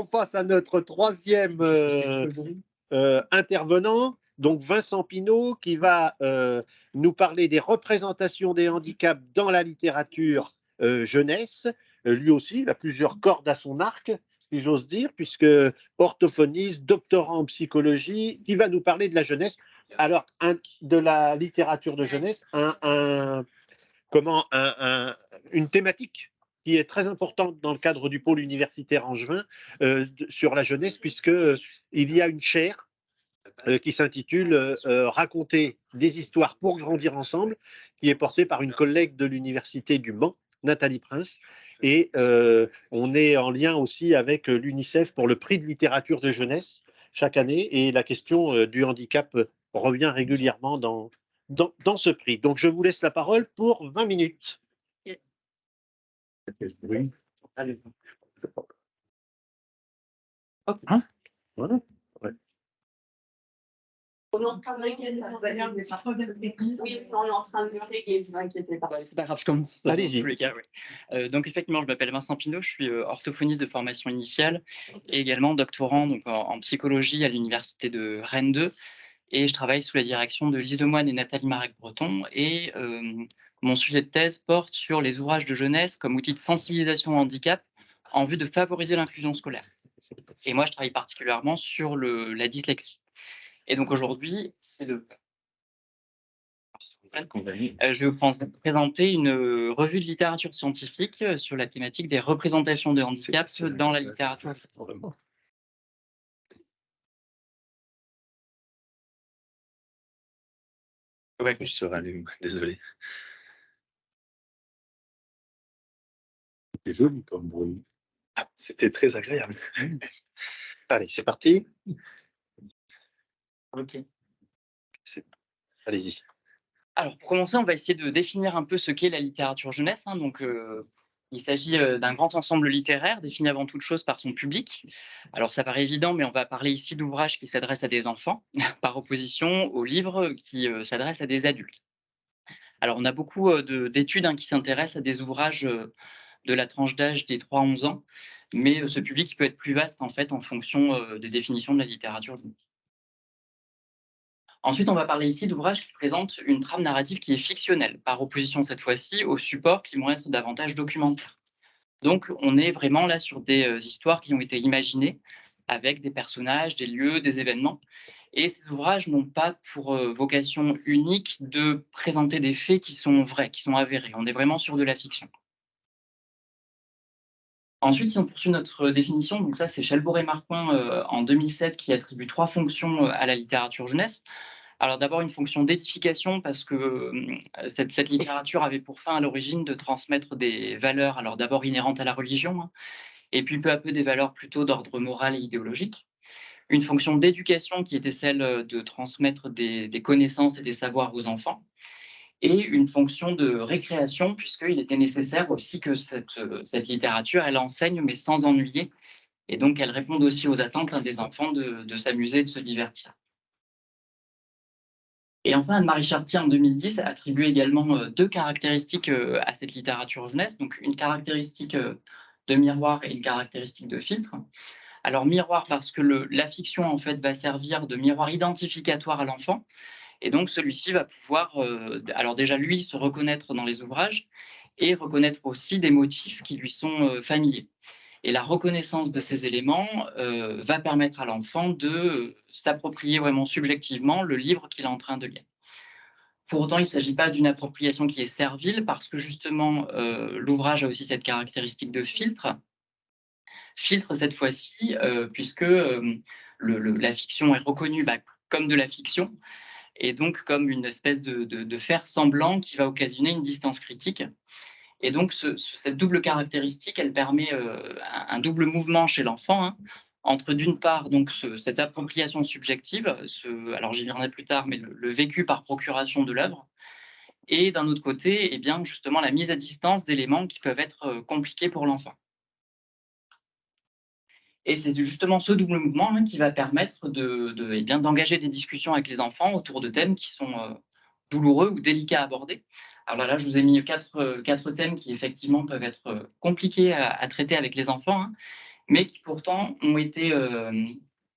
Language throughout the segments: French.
on passe à notre troisième intervenant, donc Vincent Pinault, qui va nous parler des représentations des handicaps dans la littérature jeunesse. Lui aussi, il a plusieurs cordes à son arc, si j'ose dire, puisque orthophoniste, doctorant en psychologie, qui va nous parler de la jeunesse. Alors, de la littérature de jeunesse, une thématique qui est très importante dans le cadre du pôle universitaire angevin sur la jeunesse, puisque il y a une chaire qui s'intitule Raconter des histoires pour grandir ensemble, qui est portée par une collègue de l'université du Mans, Nathalie Prince. Et on est en lien aussi avec l'UNICEF pour le prix de littérature de jeunesse chaque année. Et la question du handicap revient régulièrement dans ce prix. Donc, je vous laisse la parole pour 20 minutes. Oui. Allez. Hop. Hein Voilà. Ouais. On est en train de régler. Oui, on est en train de régler, ne vous inquiétez pas. C'est pas grave, je commence. Allez-y. Dans tous les cas, oui. Donc effectivement, je m'appelle Vincent Pinault, je suis orthophoniste de formation initiale et également doctorant donc, en psychologie à l'université de Rennes 2. Et je travaille sous la direction de Lise Lemoine et Nathalie Marek-Breton. Et mon sujet de thèse porte sur les ouvrages de jeunesse comme outil de sensibilisation au handicap en vue de favoriser l'inclusion scolaire. Et moi, je travaille particulièrement sur la dyslexie. Et donc aujourd'hui, c'est le je vais vous présenter une revue de littérature scientifique sur la thématique des représentations de handicap dans la littérature. Ouais. Je se rallume, désolé. C'était joli comme bruit. C'était très agréable. Allez, c'est parti. Ok. Allez-y. Alors, pour commencer, on va essayer de définir un peu ce qu'est la littérature jeunesse. Donc, il s'agit d'un grand ensemble littéraire défini avant toute chose par son public. Alors, ça paraît évident, mais on va parler ici d'ouvrages qui s'adressent à des enfants, par opposition aux livres qui s'adressent à des adultes. Alors, on a beaucoup d'études qui s'intéressent à des ouvrages de la tranche d'âge des 3 à 11 ans, mais ce public peut être plus vaste en fait en fonction des définitions de la littérature. Ensuite, on va parler ici d'ouvrages qui présentent une trame narrative qui est fictionnelle, par opposition cette fois-ci aux supports qui vont être davantage documentaires. Donc, on est vraiment là sur des histoires qui ont été imaginées avec des personnages, des lieux, des événements. Et ces ouvrages n'ont pas pour vocation unique de présenter des faits qui sont vrais, qui sont avérés. On est vraiment sur de la fiction. Ensuite, si on poursuit notre définition, donc ça c'est Chalbour et Marcoing en 2007 qui attribue 3 fonctions à la littérature jeunesse. Alors d'abord une fonction d'édification parce que cette littérature avait pour fin à l'origine de transmettre des valeurs, alors d'abord inhérentes à la religion, et puis peu à peu des valeurs plutôt d'ordre moral et idéologique. Une fonction d'éducation qui était celle de transmettre des connaissances et des savoirs aux enfants. Et une fonction de récréation, puisqu'il était nécessaire aussi que cette littérature, elle enseigne, mais sans ennuyer. Et donc, elle répond aussi aux attentes des enfants de s'amuser, de se divertir. Et enfin, Anne-Marie Chartier, en 2010, a attribué également 2 caractéristiques à cette littérature jeunesse. Donc, une caractéristique de miroir et une caractéristique de filtre. Alors, miroir, parce que la fiction, en fait, va servir de miroir identificatoire à l'enfant. Et donc, celui-ci va pouvoir, alors déjà, lui, se reconnaître dans les ouvrages et reconnaître aussi des motifs qui lui sont familiers. Et la reconnaissance de ces éléments va permettre à l'enfant de s'approprier vraiment subjectivement le livre qu'il est en train de lire. Pour autant, il ne s'agit pas d'une appropriation qui est servile parce que justement, l'ouvrage a aussi cette caractéristique de filtre. Filtre cette fois-ci, puisque la fiction est reconnue comme de la fiction, et donc comme une espèce de faire semblant qui va occasionner une distance critique. Et donc cette double caractéristique, elle permet un double mouvement chez l'enfant, entre d'une part donc cette appropriation subjective, alors j'y reviendrai plus tard, mais le vécu par procuration de l'œuvre, et d'un autre côté, eh bien, justement la mise à distance d'éléments qui peuvent être compliqués pour l'enfant. Et c'est justement ce double mouvement qui va permettre d'engager des discussions avec les enfants autour de thèmes qui sont douloureux ou délicats à aborder. Alors là, je vous ai mis quatre thèmes qui effectivement peuvent être compliqués à traiter avec les enfants. mais qui pourtant ont été,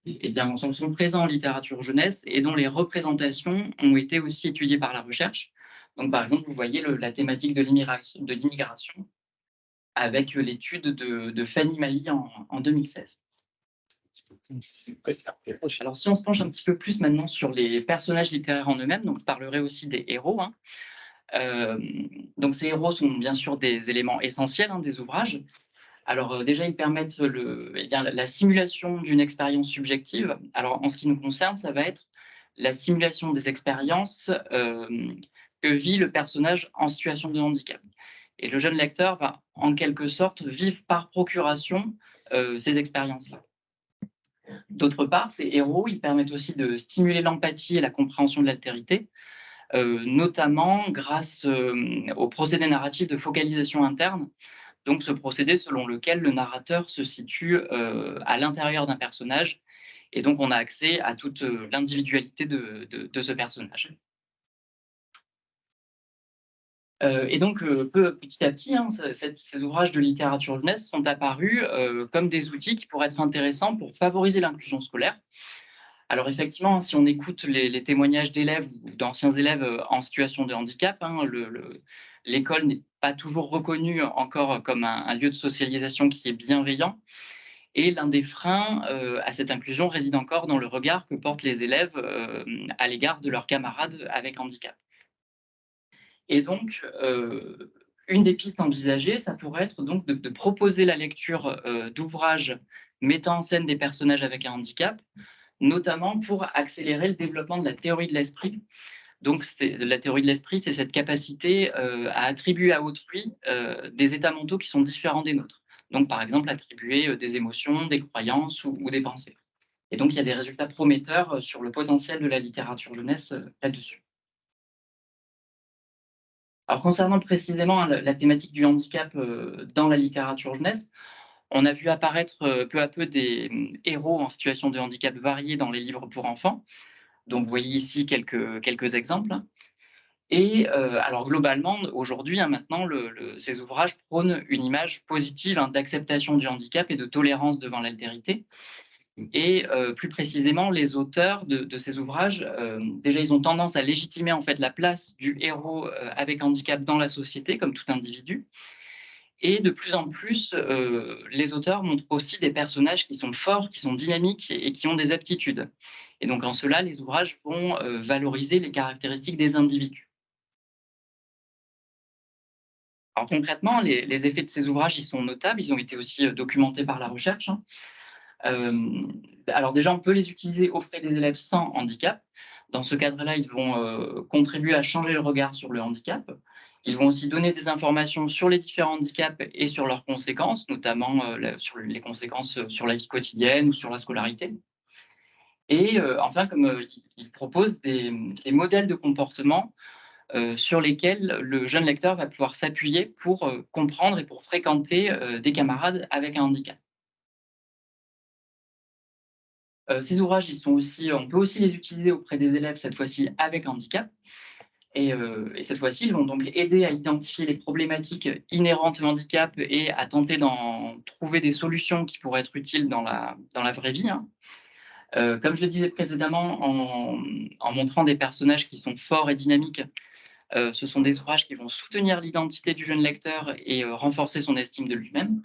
eh bien, sont présents en littérature jeunesse et dont les représentations ont été aussi étudiées par la recherche. Donc, par exemple, vous voyez la thématique de l'immigration avec l'étude de Fanny Maly en 2016. Alors, si on se penche un petit peu plus maintenant sur les personnages littéraires en eux-mêmes, donc je parlerai aussi des héros, hein. Donc ces héros sont bien sûr des éléments essentiels, hein, des ouvrages. Alors déjà, ils permettent eh bien, la simulation d'une expérience subjective. Alors en ce qui nous concerne, ça va être la simulation des expériences que vit le personnage en situation de handicap. Et le jeune lecteur va en quelque sorte vivre par procuration ces expériences-là. D'autre part, ces héros, ils permettent aussi de stimuler l'empathie et la compréhension de l'altérité, notamment grâce au procédé narratif de focalisation interne. Donc, ce procédé selon lequel le narrateur se situe à l'intérieur d'un personnage, et donc on a accès à toute l'individualité de ce personnage. Et donc, petit à petit, hein, ces ouvrages de littérature jeunesse sont apparus comme des outils qui pourraient être intéressants pour favoriser l'inclusion scolaire. Alors effectivement, si on écoute les témoignages d'élèves ou d'anciens élèves en situation de handicap, hein, l'école n'est pas toujours reconnue encore comme un lieu de socialisation qui est bienveillant. Et l'un des freins à cette inclusion réside encore dans le regard que portent les élèves à l'égard de leurs camarades avec handicap. Et donc, une des pistes envisagées, ça pourrait être donc de proposer la lecture d'ouvrages mettant en scène des personnages avec un handicap, notamment pour accélérer le développement de la théorie de l'esprit. Donc, la théorie de l'esprit, c'est cette capacité à attribuer à autrui des états mentaux qui sont différents des nôtres. Donc, par exemple, attribuer des émotions, des croyances ou des pensées. Et donc, il y a des résultats prometteurs sur le potentiel de la littérature jeunesse là-dessus. Alors, concernant précisément hein, la thématique du handicap dans la littérature jeunesse, on a vu apparaître peu à peu des héros en situation de handicap variés dans les livres pour enfants. Donc, vous voyez ici quelques exemples. Et alors globalement, aujourd'hui, hein, maintenant, ces ouvrages prônent une image positive hein, d'acceptation du handicap et de tolérance devant l'altérité. Et plus précisément, les auteurs de ces ouvrages, déjà, ils ont tendance à légitimer en fait la place du héros avec handicap dans la société, comme tout individu. Et de plus en plus, les auteurs montrent aussi des personnages qui sont forts, qui sont dynamiques et qui ont des aptitudes. Et donc, en cela, les ouvrages vont valoriser les caractéristiques des individus. Alors concrètement, les effets de ces ouvrages, ils sont notables, ils ont été aussi documentés par la recherche, hein. Alors déjà, on peut les utiliser auprès des élèves sans handicap. Dans ce cadre-là, ils vont contribuer à changer le regard sur le handicap. Ils vont aussi donner des informations sur les différents handicaps et sur leurs conséquences, notamment sur les conséquences sur la vie quotidienne ou sur la scolarité. Et enfin, comme ils proposent des modèles de comportement sur lesquels le jeune lecteur va pouvoir s'appuyer pour comprendre et pour fréquenter des camarades avec un handicap. Ces ouvrages, on peut aussi les utiliser auprès des élèves, cette fois-ci avec handicap. Et cette fois-ci, ils vont donc aider à identifier les problématiques inhérentes au handicap et à tenter d'en trouver des solutions qui pourraient être utiles dans la vraie vie, hein. Comme je le disais précédemment, en montrant des personnages qui sont forts et dynamiques, ce sont des ouvrages qui vont soutenir l'identité du jeune lecteur et renforcer son estime de lui-même.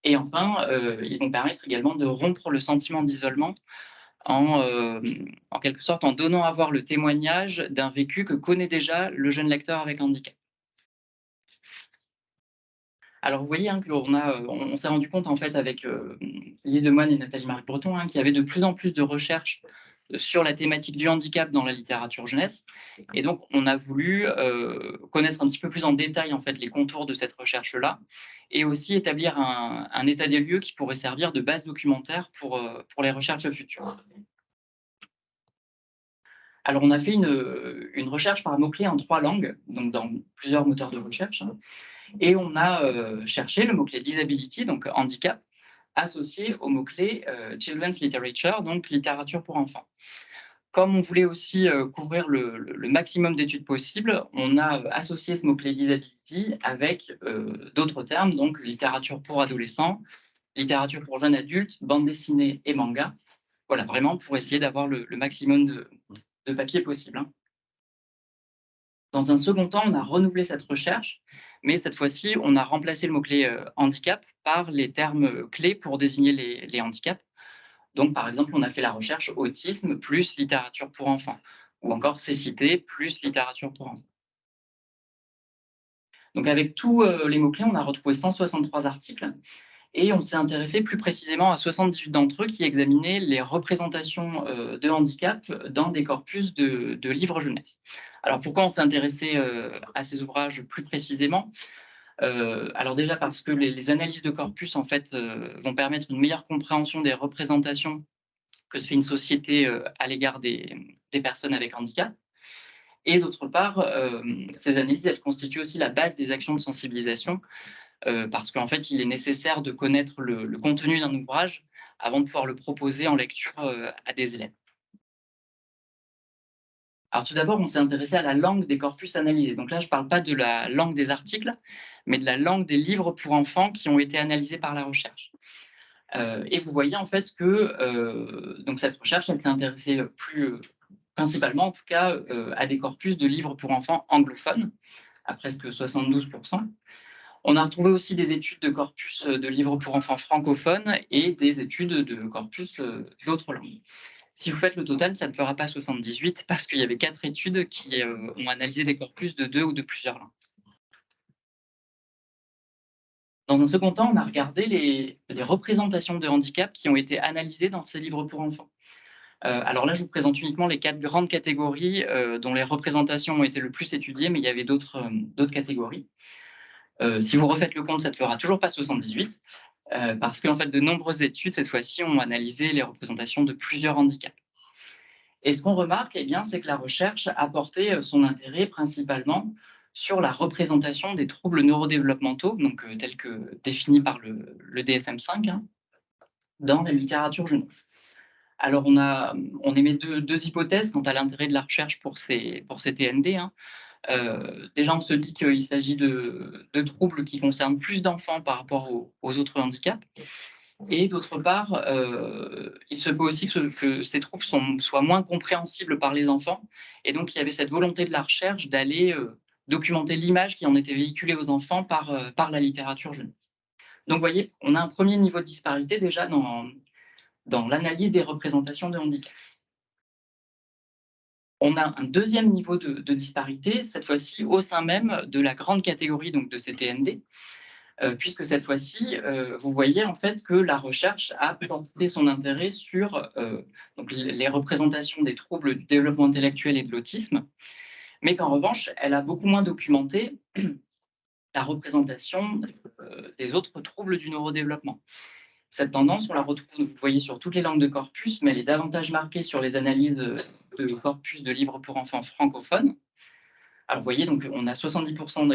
Et enfin, ils vont permettre également de rompre le sentiment d'isolement en quelque sorte en donnant à voir le témoignage d'un vécu que connaît déjà le jeune lecteur avec handicap. Alors vous voyez hein, on s'est rendu compte en fait avec Lise Lemoine et Nathalie-Marie Breton hein, qu'il y avait de plus en plus de recherches sur la thématique du handicap dans la littérature jeunesse. Et donc, on a voulu connaître un petit peu plus en détail en fait, les contours de cette recherche-là et aussi établir un état des lieux qui pourrait servir de base documentaire pour les recherches futures. Alors, on a fait une recherche par mots-clés en 3 langues, donc dans plusieurs moteurs de recherche, hein, et on a cherché le mot-clé disability, donc handicap, associé au mot-clé children's literature, donc littérature pour enfants. Comme on voulait aussi couvrir le maximum d'études possibles, on a associé ce mot-clé disability avec d'autres termes, donc littérature pour adolescents, littérature pour jeunes adultes, bande dessinée et manga. Voilà, vraiment pour essayer d'avoir le maximum de papier possible, hein. Dans un second temps, on a renouvelé cette recherche, mais cette fois-ci, on a remplacé le mot-clé handicap par les termes clés pour désigner les handicaps. Donc, par exemple, on a fait la recherche autisme plus littérature pour enfants, ou encore cécité plus littérature pour enfants. Donc, avec tous les mots-clés, on a retrouvé 163 articles et on s'est intéressé plus précisément à 78 d'entre eux qui examinaient les représentations de handicap dans des corpus de livres jeunesse. Alors, pourquoi on s'est intéressé à ces ouvrages plus précisément? Alors déjà parce que les analyses de corpus, en fait, vont permettre une meilleure compréhension des représentations que se fait une société à l'égard des personnes avec handicap. Et d'autre part, ces analyses, elles constituent aussi la base des actions de sensibilisation, parce qu'en fait, il est nécessaire de connaître le contenu d'un ouvrage avant de pouvoir le proposer en lecture à des élèves. Alors tout d'abord, on s'est intéressé à la langue des corpus analysés. Donc là, je ne parle pas de la langue des articles, mais de la langue des livres pour enfants qui ont été analysés par la recherche. Et vous voyez en fait que donc cette recherche, elle s'est intéressée principalement en tout cas à des corpus de livres pour enfants anglophones, à presque 72%. On a retrouvé aussi des études de corpus de livres pour enfants francophones et des études de corpus d'autres langues. Si vous faites le total, ça ne fera pas 78 parce qu'il y avait 4 études qui ont analysé des corpus de 2 ou de plusieurs langues. Dans un second temps, on a regardé les représentations de handicap qui ont été analysées dans ces livres pour enfants. Alors là, je vous présente uniquement les 4 grandes catégories dont les représentations ont été le plus étudiées, mais il y avait d'autres catégories. Si vous refaites le compte, ça ne fera toujours pas 78, parce qu'en fait, de nombreuses études, cette fois-ci, ont analysé les représentations de plusieurs handicaps. Et ce qu'on remarque, eh bien, c'est que la recherche a porté son intérêt principalement sur la représentation des troubles neurodéveloppementaux, donc tels que définis par le DSM-5, hein, dans la littérature jeunesse. Alors, on émet deux hypothèses quant à l'intérêt de la recherche pour ces TND, hein. Déjà, on se dit qu'il s'agit de troubles qui concernent plus d'enfants par rapport aux autres handicaps. Et d'autre part, il se peut aussi que ces troubles soient moins compréhensibles par les enfants. Et donc, il y avait cette volonté de la recherche d'aller documenter l'image qui en était véhiculée aux enfants par la littérature jeunesse. Donc, vous voyez, on a un premier niveau de disparité déjà dans l'analyse des représentations de handicap. On a un deuxième niveau de disparité, cette fois-ci au sein même de la grande catégorie donc, de ces TND, puisque cette fois-ci, vous voyez en fait que la recherche a porté son intérêt sur donc les représentations des troubles du développement intellectuel et de l'autisme, mais qu'en revanche, elle a beaucoup moins documenté la représentation des autres troubles du neurodéveloppement. Cette tendance, on la retrouve, vous voyez, sur toutes les langues de corpus, mais elle est davantage marquée sur les analyses de corpus de livres pour enfants francophones. Alors, vous voyez, donc, on a 70%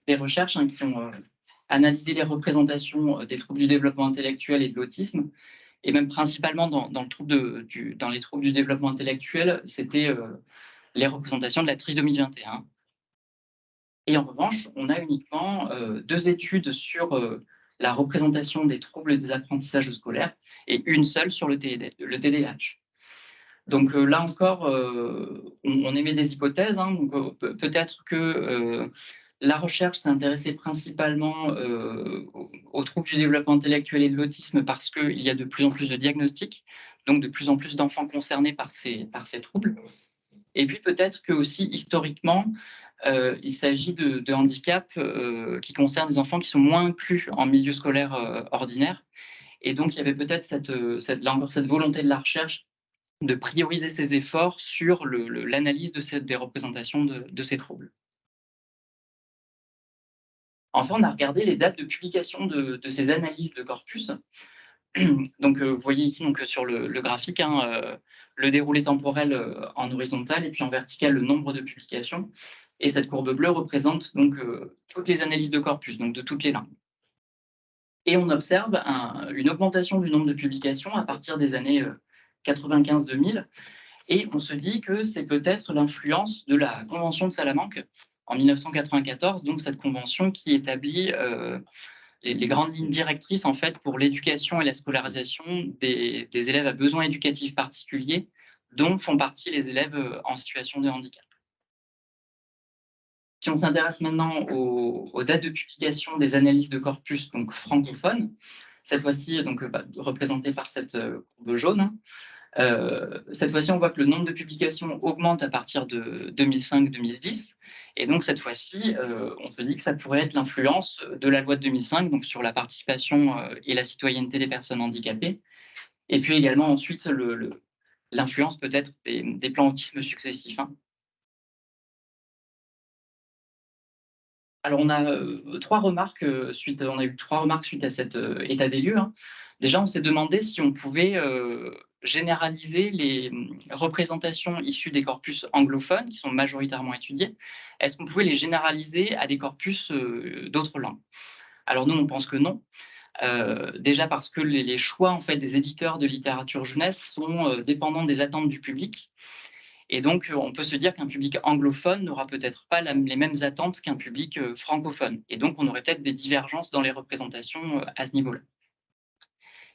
des recherches qui ont analysé les représentations des troubles du développement intellectuel et de l'autisme, et même principalement dans les troubles du développement intellectuel, c'était les représentations de la trisomie 21. Et en revanche, on a uniquement 2 études sur la représentation des troubles des apprentissages scolaires et une seule sur le TDAH. Donc là encore, on émet des hypothèses, hein, donc peut-être que la recherche s'est intéressée principalement aux troubles du développement intellectuel et de l'autisme parce qu'il y a de plus en plus de diagnostics, donc de plus en plus d'enfants concernés par ces troubles. Et puis peut-être que aussi historiquement, il s'agit de handicaps qui concernent des enfants qui sont moins inclus en milieu scolaire ordinaire. Et donc, il y avait peut-être là encore cette volonté de la recherche de prioriser ses efforts sur l'analyse des représentations de ces troubles. Enfin, on a regardé les dates de publication de ces analyses de corpus. Donc, vous voyez ici donc, sur le graphique, hein, le déroulé temporel en horizontal et puis en vertical le nombre de publications. Et cette courbe bleue représente donc toutes les analyses de corpus, donc de toutes les langues. Et on observe une augmentation du nombre de publications à partir des années 95-2000. Et on se dit que c'est peut-être l'influence de la Convention de Salamanque en 1994, donc cette convention qui établit les grandes lignes directrices en fait pour l'éducation et la scolarisation des élèves à besoins éducatifs particuliers, dont font partie les élèves en situation de handicap. Si on s'intéresse maintenant aux dates de publication des analyses de corpus donc francophones, cette fois-ci représentée par cette courbe jaune, hein, cette fois-ci, on voit que le nombre de publications augmente à partir de 2005-2010. Et donc, cette fois-ci, on se dit que ça pourrait être l'influence de la loi de 2005, donc sur la participation et la citoyenneté des personnes handicapées. Et puis également, ensuite, l'influence peut-être des plans autisme successifs, hein. Alors, on a eu 3 remarques suite à cet état des lieux, hein. Déjà, on s'est demandé si on pouvait généraliser les représentations issues des corpus anglophones, qui sont majoritairement étudiés. Est-ce qu'on pouvait les généraliser à des corpus d'autres langues? Alors nous, on pense que non. Déjà parce que les choix en fait, des éditeurs de littérature jeunesse sont dépendants des attentes du public. Et donc, on peut se dire qu'un public anglophone n'aura peut-être pas les mêmes attentes qu'un public francophone. Et donc, on aurait peut-être des divergences dans les représentations à ce niveau-là.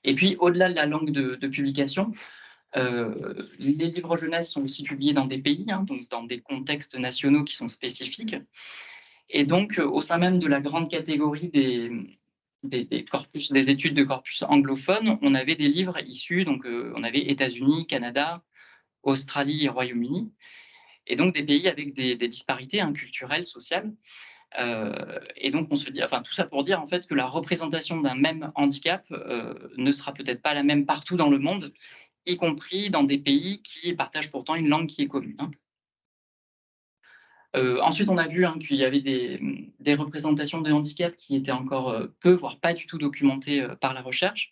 Et puis, au-delà de la langue de publication, les livres jeunesse sont aussi publiés dans des pays, hein, donc dans des contextes nationaux qui sont spécifiques. Et donc, au sein même de la grande catégorie des études de corpus anglophones, on avait des livres issus, donc on avait États-Unis, Canada, Australie et Royaume-Uni, et donc des pays avec des disparités hein, culturelles, sociales. Et donc on se dit, enfin tout ça pour dire en fait que la représentation d'un même handicap ne sera peut-être pas la même partout dans le monde, y compris dans des pays qui partagent pourtant une langue qui est commune, hein. Ensuite, on a vu hein, qu'il y avait des représentations de handicap qui étaient encore peu, voire pas du tout documentées par la recherche.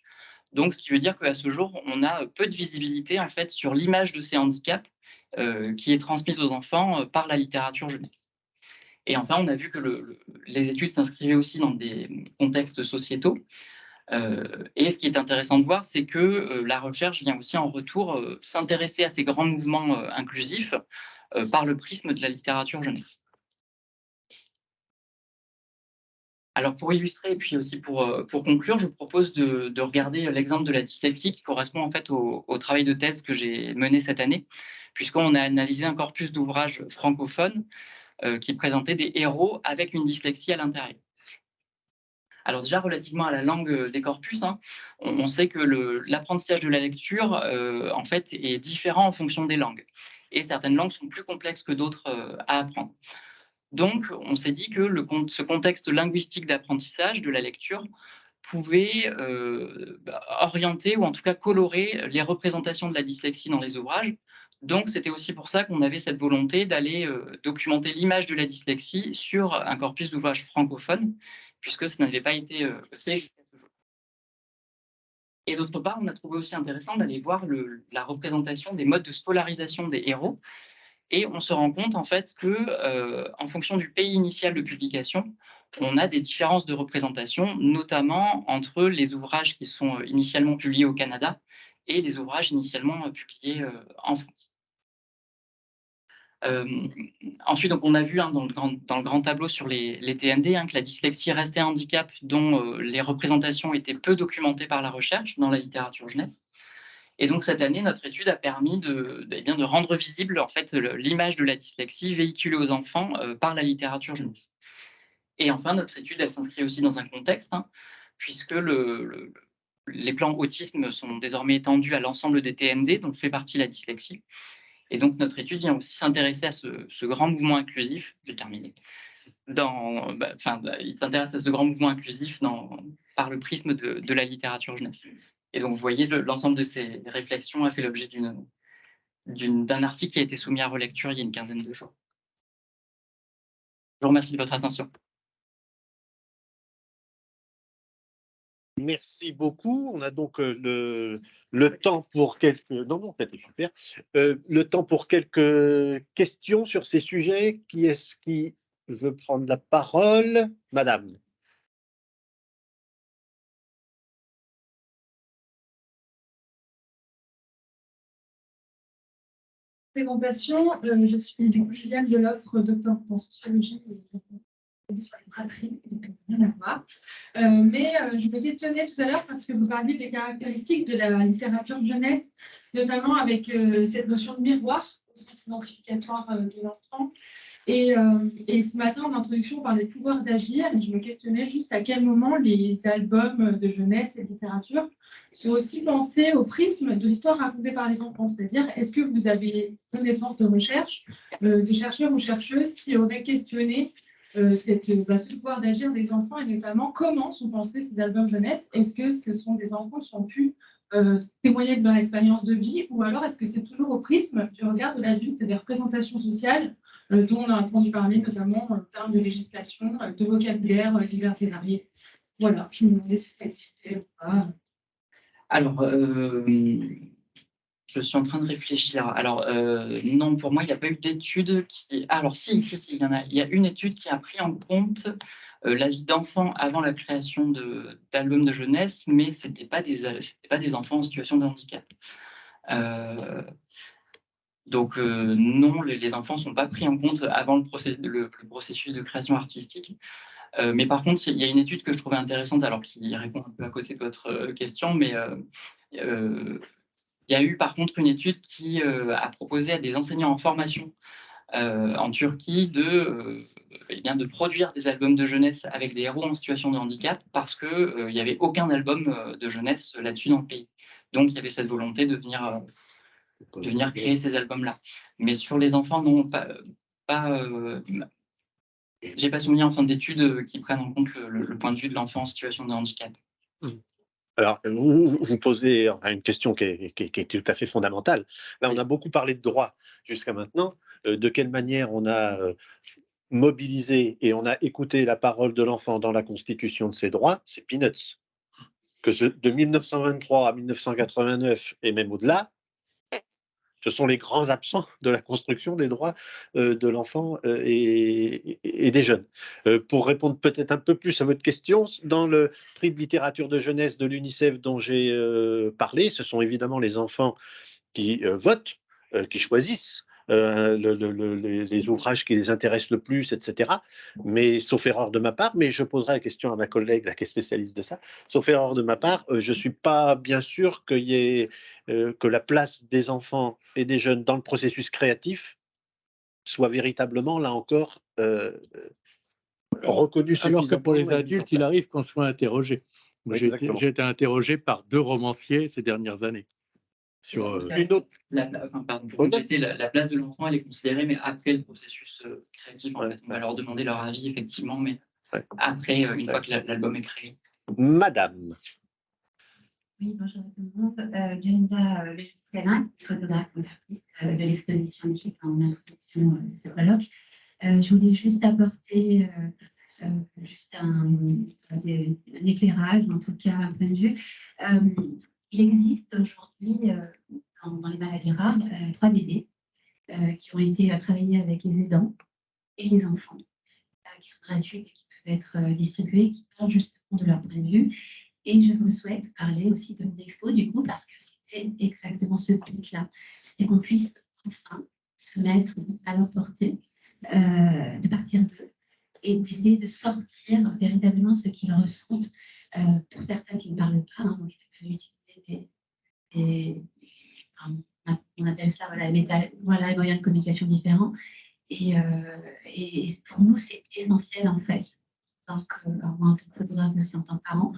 Donc, ce qui veut dire qu'à ce jour, on a peu de visibilité en fait sur l'image de ces handicaps qui est transmise aux enfants par la littérature jeunesse. Et enfin, on a vu que les études s'inscrivaient aussi dans des contextes sociétaux. Et ce qui est intéressant de voir, c'est que la recherche vient aussi en retour s'intéresser à ces grands mouvements inclusifs par le prisme de la littérature jeunesse. Alors pour illustrer et puis aussi pour conclure, je vous propose de regarder l'exemple de la dyslexie qui correspond en fait au travail de thèse que j'ai mené cette année, puisqu'on a analysé un corpus d'ouvrages francophones qui présentaient des héros avec une dyslexie à l'intérieur. Alors déjà, relativement à la langue des corpus, hein, on sait que l'apprentissage de la lecture, en fait, est différent en fonction des langues. Et certaines langues sont plus complexes que d'autres à apprendre. Donc, on s'est dit que ce contexte linguistique d'apprentissage de la lecture pouvait orienter ou en tout cas colorer les représentations de la dyslexie dans les ouvrages. Donc, c'était aussi pour ça qu'on avait cette volonté d'aller documenter l'image de la dyslexie sur un corpus d'ouvrages francophones, puisque ça n'avait pas été fait jusqu'à ce jour. Et d'autre part, on a trouvé aussi intéressant d'aller voir la représentation des modes de scolarisation des héros. Et on se rend compte en fait que, en fonction du pays initial de publication, on a des différences de représentation, notamment entre les ouvrages qui sont initialement publiés au Canada et les ouvrages initialement publiés en France. Ensuite, donc on a vu hein, dans le grand tableau sur les TND hein, que la dyslexie restait un handicap dont les représentations étaient peu documentées par la recherche dans la littérature jeunesse. Et donc cette année, notre étude a permis de rendre visible en fait l'image de la dyslexie véhiculée aux enfants par la littérature jeunesse. Et enfin, notre étude, elle s'inscrit aussi dans un contexte, hein, puisque les plans autisme sont désormais étendus à l'ensemble des TND, dont fait partie la dyslexie. Et donc notre étude vient aussi s'intéresser à ce grand mouvement inclusif. J'ai terminé. Il s'intéresse à ce grand mouvement inclusif par le prisme de la littérature jeunesse. Et donc, vous voyez, l'ensemble de ces réflexions a fait l'objet d'un article qui a été soumis à relecture il y a une quinzaine de jours. Je vous remercie de votre attention. Merci beaucoup. On a donc le temps pour quelques. Non, non, c'était super. Le temps pour quelques questions sur ces sujets. Qui est-ce qui veut prendre la parole? Madame. Présentation, je suis du coup Juliane de l'offre docteur en sociologie sur les fratries, donc rien à voir. Je me questionnais tout à l'heure parce que vous parliez des caractéristiques de la littérature de jeunesse, notamment avec cette notion de miroir au sens identificatoire de l'enfant. Et ce matin, en introduction, on parlait de pouvoir d'agir, et je me questionnais juste à quel moment les albums de jeunesse et de littérature sont aussi pensés au prisme de l'histoire racontée par les enfants. C'est-à-dire, est-ce que vous avez connaissance de recherche, de chercheurs ou chercheuses qui auraient questionné ce pouvoir d'agir des enfants, et notamment comment sont pensés ces albums jeunesse? Est-ce que ce sont des enfants qui ont pu témoigner de leur expérience de vie, ou alors est-ce que c'est toujours au prisme du regard de l'adulte et des représentations sociales dont on a entendu parler, notamment en termes de législation, de vocabulaire divers et variés? Voilà, je me demandais si ça existait ou pas. Alors, je suis en train de réfléchir. Alors, non, pour moi, il n'y a pas eu d'étude qui. Alors, si, il y en a. Il y a une étude qui a pris en compte la vie d'enfants avant la création d'albums de jeunesse, mais ce n'étaient pas des enfants en situation de handicap. Donc, non, les enfants ne sont pas pris en compte avant le processus de création artistique. Mais par contre, il y a une étude que je trouvais intéressante, alors qui répond un peu à côté de votre question, mais il y a eu par contre une étude qui a proposé à des enseignants en formation en Turquie de produire des albums de jeunesse avec des héros en situation de handicap, parce qu'il n'y avait aucun album de jeunesse là-dessus dans le pays. Donc, il y avait cette volonté de venir créer ces albums-là. Mais sur les enfants, non, j'ai pas souvenir d'études qui prennent en compte le point de vue de l'enfant en situation de handicap. Alors, vous posez une question qui est tout à fait fondamentale. Là, on a beaucoup parlé de droit jusqu'à maintenant. De quelle manière on a mobilisé et on a écouté la parole de l'enfant dans la constitution de ses droits, c'est peanuts. De 1923 à 1989 et même au-delà, ce sont les grands absents de la construction des droits de l'enfant et des jeunes. Pour répondre peut-être un peu plus à votre question, dans le prix de littérature de jeunesse de l'UNICEF dont j'ai parlé, ce sont évidemment les enfants qui votent, qui choisissent les ouvrages qui les intéressent le plus, etc. Mais sauf erreur de ma part, mais je poserai la question à ma collègue là, qui est spécialiste de ça, sauf erreur de ma part, je ne suis pas bien sûr qu'il y ait, que la place des enfants et des jeunes dans le processus créatif soit véritablement, là encore, reconnue suffisamment. Alors que pour les adultes, il arrive qu'on soit interrogé. Oui, j'ai été interrogé par 2 romanciers ces dernières années. Sur, Une autre. La place de l'enfant, elle est considérée, mais après le processus créatif, en fait. On va leur demander leur avis, effectivement, mais après, une fois que l'album est créé. Madame. Oui, bonjour à tout le monde. Jenda Béjuscalin, photographe de l'exposition qui est en introduction de ce colloque. Je voulais juste apporter juste un éclairage, en tout cas un point de vue. Il existe aujourd'hui dans les maladies rares 3 DD qui ont été travaillés avec les aidants et les enfants, qui sont gratuits et qui peuvent être distribués, qui parlent justement de leur point de vue. Et je vous souhaite parler aussi de mon expo, du coup, parce que c'était exactement ce but-là. C'était qu'on puisse enfin se mettre à leur portée, de partir d'eux et d'essayer de sortir véritablement ce qu'ils ressentent. Pour certains qui ne parlent pas, donc il a fallu utiliser on appelle ça les moyens de communication différents. Et pour nous, c'est essentiel en fait, donc, moi en tant que photographe, mais aussi en tant que parent,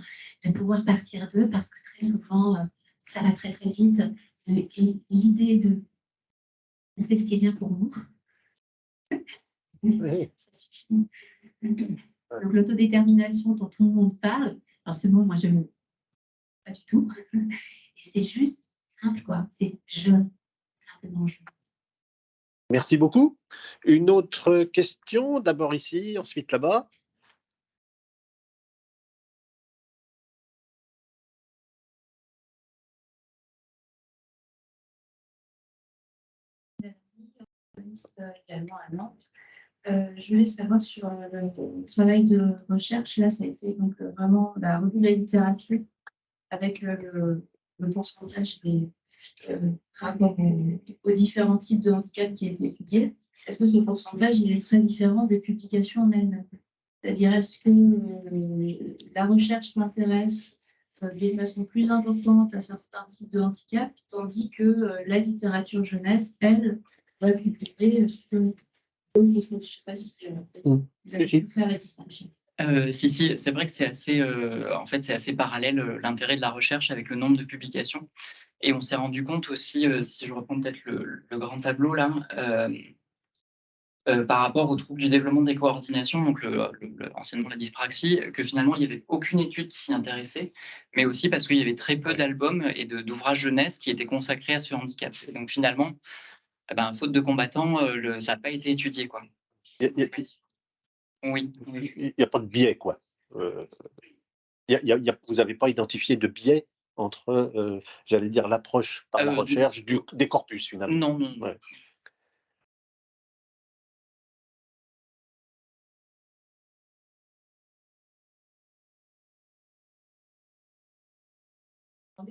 de pouvoir partir d'eux, parce que très souvent, ça va très très vite. Et l'idée de on sait ce qui est bien pour nous, ça suffit. Donc l'autodétermination dont tout le monde parle, alors ce mot, moi je ne pas du tout. Et c'est juste simple, quoi. C'est simplement je. Merci beaucoup. Une autre question, d'abord ici, ensuite là-bas. Également à Nantes. Je voulais savoir sur le travail de recherche. Là, ça a été donc vraiment la revue de la littérature avec le pourcentage des rapport aux différents types de handicap qui a été étudié. Est-ce que ce pourcentage il est très différent des publications en elles-mêmes? C'est-à-dire, est-ce que la recherche s'intéresse d'une façon plus importante à certains types de handicap, tandis que la littérature jeunesse, elle, va publier sur d'autres choses. Je ne sais pas si vous avez pu faire la distinction. Si, c'est vrai que c'est assez, en fait, c'est assez parallèle l'intérêt de la recherche avec le nombre de publications. Et on s'est rendu compte aussi, si je reprends peut-être le grand tableau là, par rapport aux troubles du développement des coordinations, donc anciennement la dyspraxie, que finalement il n'y avait aucune étude qui s'y intéressait, mais aussi parce qu'il y avait très peu d'albums et d'ouvrages jeunesse qui étaient consacrés à ce handicap. Et donc finalement, eh ben, faute de combattants, ça n'a pas été étudié, quoi. Oui. Il n'y a pas de biais, quoi. Vous n'avez pas identifié de biais entre, j'allais dire, l'approche par la recherche des corpus, finalement. Non. Ouais.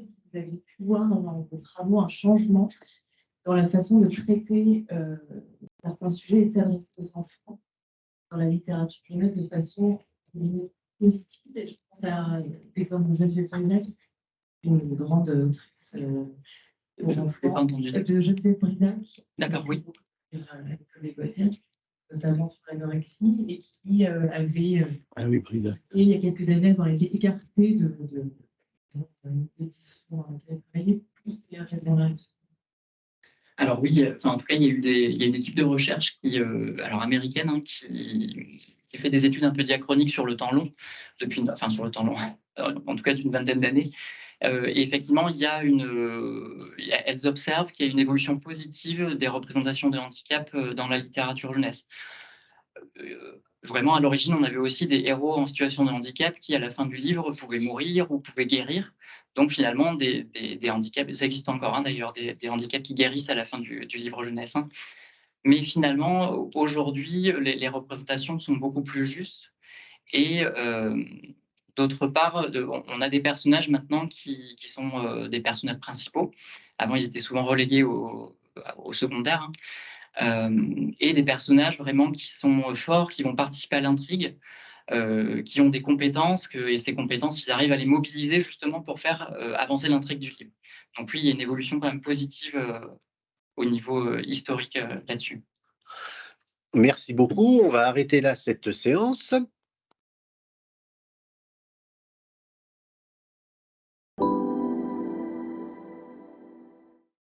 Si vous avez pu voir dans vos travaux un changement dans la façon de traiter certains sujets et de s'adresser aux enfants dans la littérature jeunesse de façon positive. Et je pense à l'exemple de Geneviève Bridac, une grande autrice aux enfants, de Geneviève Bridac. D'accord, oui. Avec les Gauthier, notamment sur l'anorexie, et qui avait il y a quelques années dans été écartée de Alors oui, en tout cas, il y a une équipe de recherche qui, alors américaine, hein, qui fait des études un peu diachroniques sur le temps long, sur le temps long, en tout cas d'une vingtaine d'années. Et effectivement, elles observent qu'il y a une évolution positive des représentations de handicap dans la littérature jeunesse. Vraiment, à l'origine, on avait aussi des héros en situation de handicap qui, à la fin du livre, pouvaient mourir ou pouvaient guérir. Donc, finalement, des handicaps, ça existe encore hein, d'ailleurs, des handicaps qui guérissent à la fin du livre jeunesse. Hein. Mais finalement, aujourd'hui, les représentations sont beaucoup plus justes. Et d'autre part, on a des personnages maintenant qui sont des personnages principaux. Avant, ils étaient souvent relégués au secondaire. Hein. Et des personnages vraiment qui sont forts, qui vont participer à l'intrigue, qui ont des compétences, et ces compétences, ils arrivent à les mobiliser justement pour faire avancer l'intrigue du livre. Donc oui, il y a une évolution quand même positive au niveau historique là-dessus. Merci beaucoup. On va arrêter là cette séance.